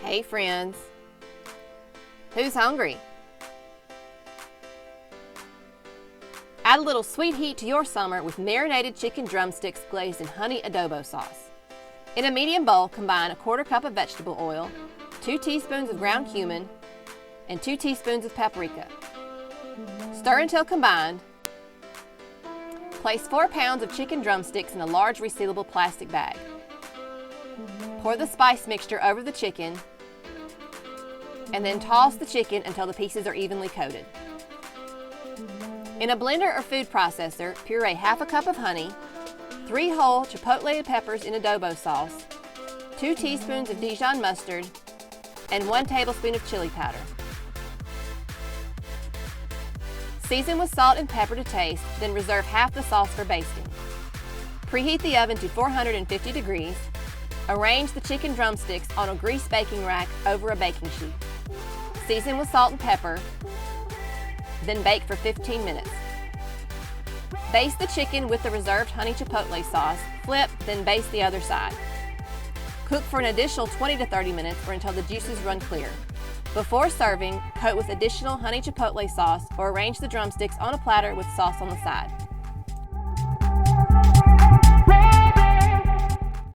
Hey friends, who's hungry? Add a little sweet heat to your summer with marinated chicken drumsticks glazed in honey adobo sauce. In a medium bowl, combine a 1/4 cup of vegetable oil, 2 teaspoons of ground cumin, and 2 teaspoons of paprika. Stir until combined. Place 4 pounds of chicken drumsticks in a large resealable plastic bag. Pour the spice mixture over the chicken and then toss the chicken until the pieces are evenly coated. In a blender or food processor, puree 1/2 cup of honey, 3 whole chipotle peppers in adobo sauce, 2 teaspoons of Dijon mustard, and 1 tablespoon of chili powder. Season with salt and pepper to taste, then reserve half the sauce for basting. Preheat the oven to 450 degrees. Arrange the chicken drumsticks on a greased baking rack over a baking sheet. Season with salt and pepper, then bake for 15 minutes. Baste the chicken with the reserved honey chipotle sauce, flip, then baste the other side. Cook for an additional 20 to 30 minutes or until the juices run clear. Before serving, coat with additional honey chipotle sauce or arrange the drumsticks on a platter with sauce on the side.